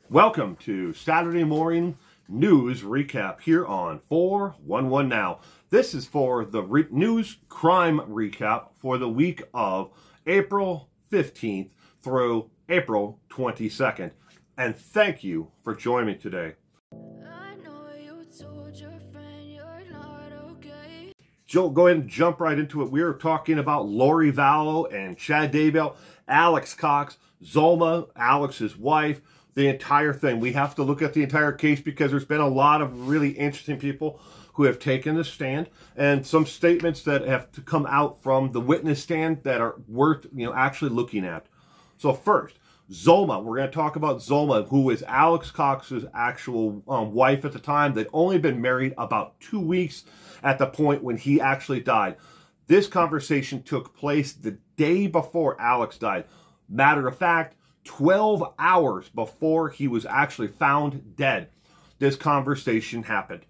Welcome to Saturday morning news recap here on 411 Now. This is for the news crime recap for the week of April 15th through April 22nd. And thank you for joining me today. I know you told your friend you're not okay. Joe, go ahead and jump right into it. We are talking about Lori Vallow and Chad Daybell, Alex Cox, Zulma, Alex's wife, the entire thing. We have to look at the entire case because there's been a lot of really interesting people who have taken the stand and some statements that have to come out from the witness stand that are worth, actually looking at. So first, Zulma. We're going to talk about Zulma, who is Alex Cox's actual wife at the time. They'd only been married about 2 weeks at the point when he actually died. This conversation took place the day before Alex died. Matter of fact, 12 hours before he was actually found dead, this conversation happened.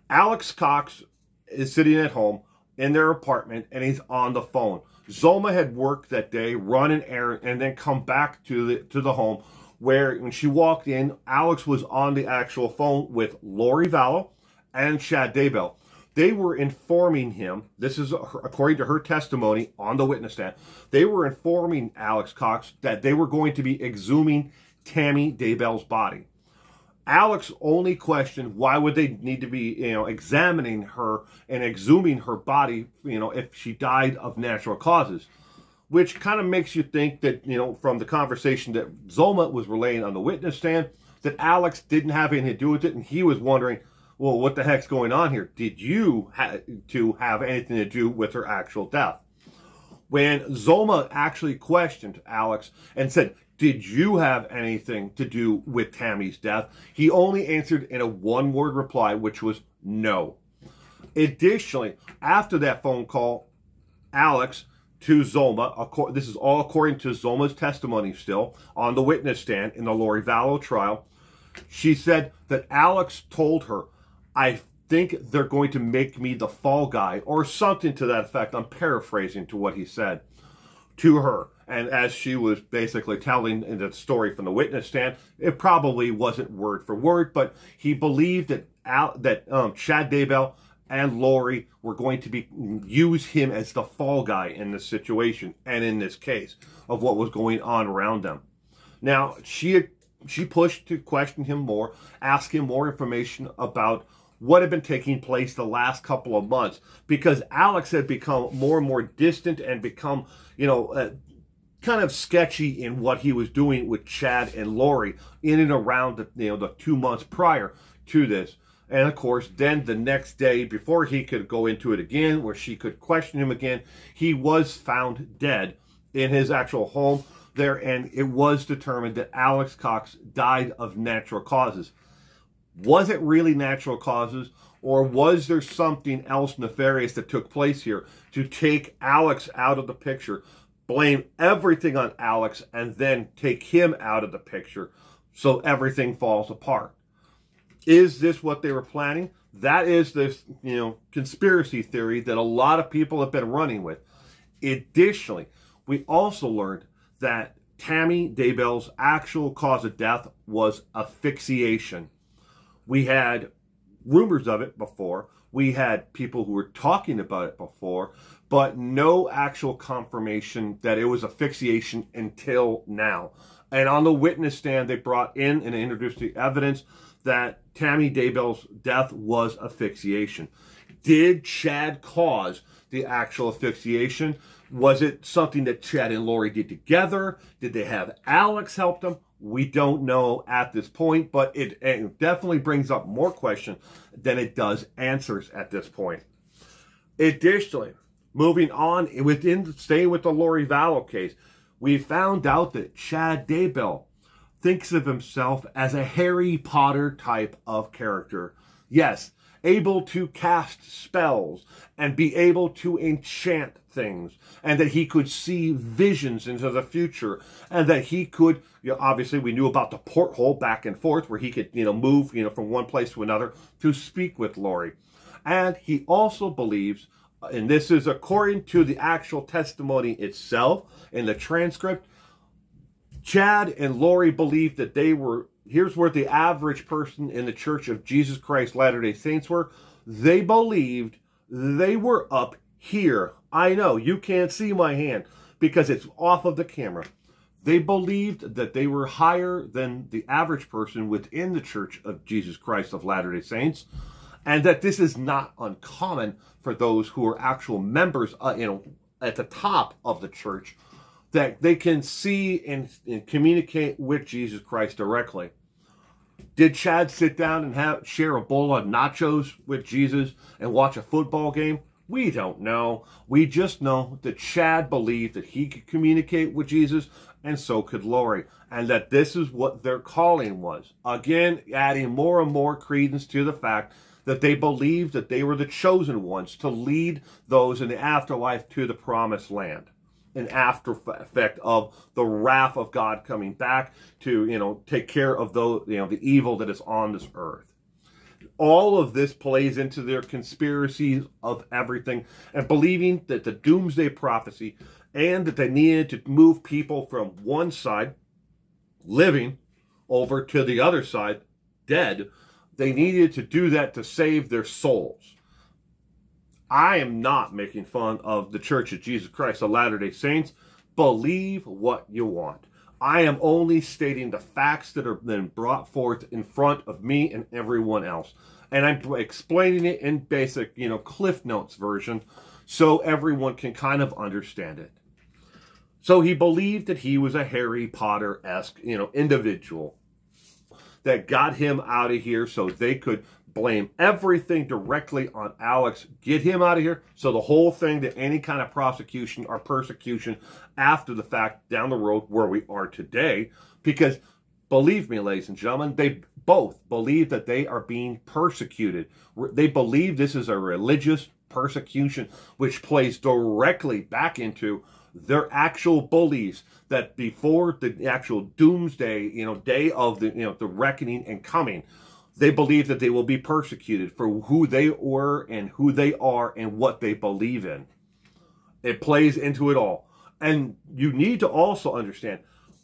Alex Cox is sitting at home in their apartment and he's on the phone. Zulma had worked that day, run an errand, and then come back to the home where when she walked in, Alex was on the actual phone with Lori Vallow and Chad Daybell. They were informing him, this is according to her testimony on the witness stand, they were informing Alex Cox that they were going to be exhuming Tammy Daybell's body. Alex only questioned why would they need to be, examining her and exhuming her body, if she died of natural causes, which kind of makes you think that, from the conversation that Zulma was relaying on the witness stand, that Alex didn't have anything to do with it, and he was wondering, well, what the heck's going on here? Did you have anything to do with her actual death? When Zulma actually questioned Alex and said, did you have anything to do with Tammy's death? He only answered in a one-word reply, which was no. Additionally, after that phone call, Alex to Zulma, this is all according to Zulma's testimony still, on the witness stand in the Lori Vallow trial, she said that Alex told her, I think they're going to make me the fall guy, or something to that effect. I'm paraphrasing to what he said to her. And as she was basically telling the story from the witness stand, it probably wasn't word for word, but he believed that Chad Daybell and Lori were going to use him as the fall guy in this situation and in this case of what was going on around them. Now, she pushed to question him more, ask him more information about what had been taking place the last couple of months, because Alex had become more and more distant and become, kind of sketchy in what he was doing with Chad and Lori in and around the 2 months prior to this. And of course, then the next day, before he could go into it again, where she could question him again, he was found dead in his actual home there, and it was determined that Alex Cox died of natural causes. Was it really natural causes, or was there something else nefarious that took place here to take Alex out of the picture, blame everything on Alex, and then take him out of the picture so everything falls apart? Is this what they were planning? That is this, conspiracy theory that a lot of people have been running with. Additionally, we also learned that Tammy Daybell's actual cause of death was asphyxiation. We had rumors of it before. We had people who were talking about it before, but no actual confirmation that it was asphyxiation until now. And on the witness stand, they brought in and introduced the evidence that Tammy Daybell's death was asphyxiation. Did Chad cause the actual asphyxiation? Was it something that Chad and Lori did together? Did they have Alex help them? We don't know at this point, but it definitely brings up more questions than it does answers at this point. Additionally, moving on, staying with the Lori Vallow case, we found out that Chad Daybell thinks of himself as a Harry Potter type of character. Yes, able to cast spells and be able to enchant things, and that he could see visions into the future, and that he could, obviously we knew about the porthole back and forth where he could, move, from one place to another to speak with Lori. And he also believes, and this is according to the actual testimony itself in the transcript, Chad and Lori believed that here's where the average person in the Church of Jesus Christ Latter-day Saints were. They believed they were up here. I know, you can't see my hand because it's off of the camera. They believed that they were higher than the average person within the Church of Jesus Christ of Latter-day Saints, and that this is not uncommon for those who are actual members, at the top of the church, that they can see and communicate with Jesus Christ directly. Did Chad sit down and share a bowl of nachos with Jesus and watch a football game? We don't know. We just know that Chad believed that he could communicate with Jesus, and so could Lori, and that this is what their calling was. Again, adding more and more credence to the fact that they believed that they were the chosen ones to lead those in the afterlife to the promised land. An after effect of the wrath of God coming back to, take care of the evil that is on this earth. All of this plays into their conspiracies of everything, and believing that the doomsday prophecy, and that they needed to move people from one side, living, over to the other side, dead. They needed to do that to save their souls. I am not making fun of the Church of Jesus Christ of Latter-day Saints. Believe what you want. I am only stating the facts that are then brought forth in front of me and everyone else. And I'm explaining it in basic, Cliff Notes version, so everyone can kind of understand it. So he believed that he was a Harry Potter-esque, individual that got him out of here so they could blame everything directly on Alex, get him out of here, so the whole thing, that any kind of prosecution or persecution after the fact down the road where we are today, because believe me, ladies and gentlemen, they both believe that they are being persecuted. They believe this is a religious persecution, which plays directly back into their actual beliefs that before the actual doomsday, day of the, the reckoning and coming, they believe that they will be persecuted for who they were and who they are and what they believe in. It plays into it all. And you need to also understand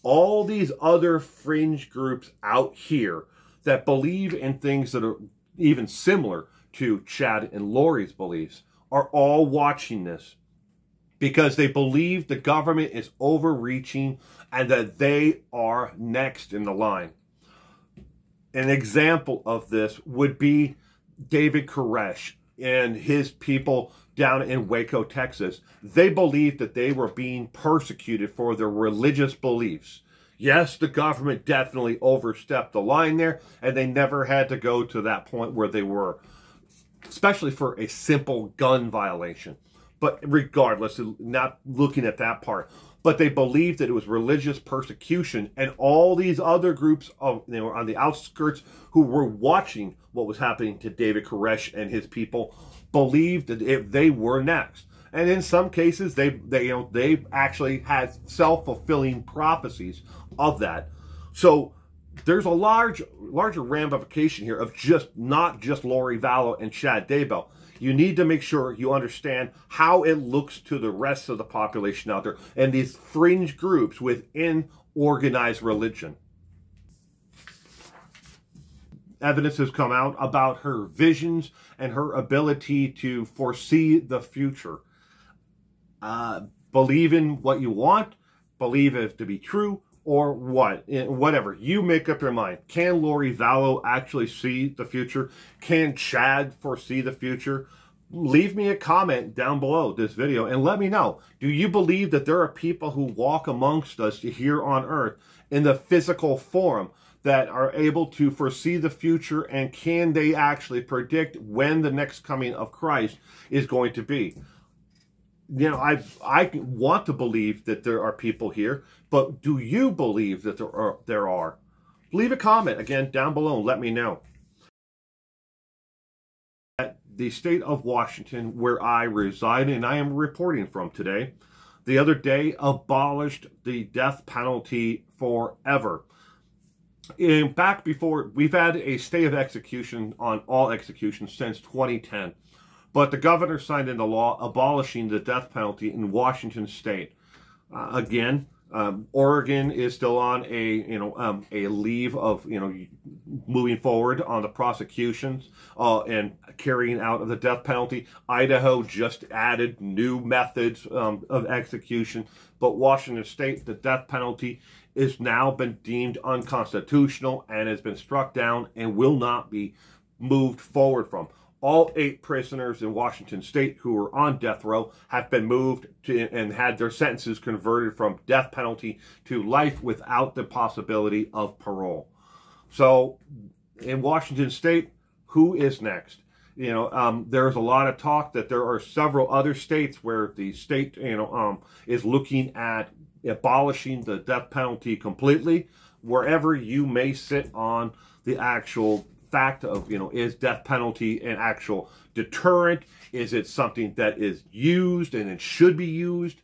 all these other fringe groups out here that believe in things that are even similar to Chad and Lori's beliefs are all watching this, because they believe the government is overreaching and that they are next in the line. An example of this would be David Koresh and his people down in Waco, Texas. They believed that they were being persecuted for their religious beliefs. Yes, the government definitely overstepped the line there, and they never had to go to that point where they were, especially for a simple gun violation. But regardless, not looking at that part, but they believed that it was religious persecution, and all these other groups on the outskirts who were watching what was happening to David Koresh and his people believed that they were next. And in some cases, they actually had self-fulfilling prophecies of that. So there's a larger ramification here of not just Lori Vallow and Chad Daybell. You need to make sure you understand how it looks to the rest of the population out there and these fringe groups within organized religion. Evidence has come out about her visions and her ability to foresee the future. Believe in what you want, believe it to be true, or what, whatever. You make up your mind. Can Lori Vallow actually see the future? Can Chad foresee the future? Leave me a comment down below this video and let me know. Do you believe that there are people who walk amongst us here on earth in the physical form that are able to foresee the future, and can they actually predict when the next coming of Christ is going to be? I want to believe that there are people here, but do you believe that there are? Leave a comment again down below and let me know. At the state of Washington, where I reside and I am reporting from today, the other day abolished the death penalty forever. Back before, we've had a stay of execution on all executions since 2010. But the governor signed into law abolishing the death penalty in Washington state. Again, Oregon is still on a leave of moving forward on the prosecutions and carrying out of the death penalty. Idaho just added new methods of execution, but Washington State, the death penalty is now been deemed unconstitutional and has been struck down and will not be moved forward from. All 8 prisoners in Washington State who were on death row have been moved to and had their sentences converted from death penalty to life without the possibility of parole. So in Washington State, who is next? There's a lot of talk that there are several other states where the state, is looking at abolishing the death penalty completely. Wherever you may sit on the actual fact of, is death penalty an actual deterrent? Is it something that is used and it should be used?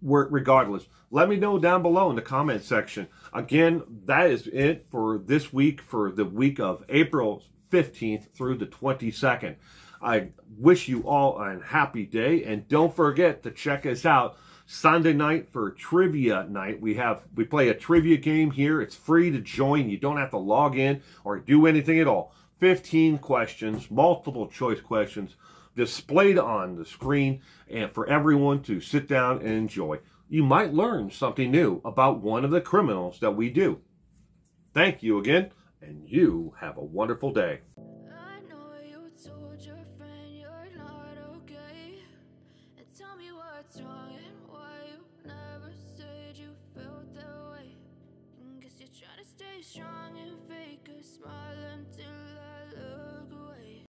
Regardless, let me know down below in the comment section. Again, that is it for this week, for the week of April 15th through the 22nd. I wish you all a happy day, and don't forget to check us out Sunday night for trivia night. We play a trivia game here. It's free to join. You don't have to log in or do anything at all. 15 questions, multiple choice questions displayed on the screen, and for everyone to sit down and enjoy. You might learn something new about one of the criminals that we do. Thank you again, and you have a wonderful day. I know you told your friend you're not okay. And tell me what's wrong and why you never said you felt that way. Guess you're trying to stay strong and fake a smile until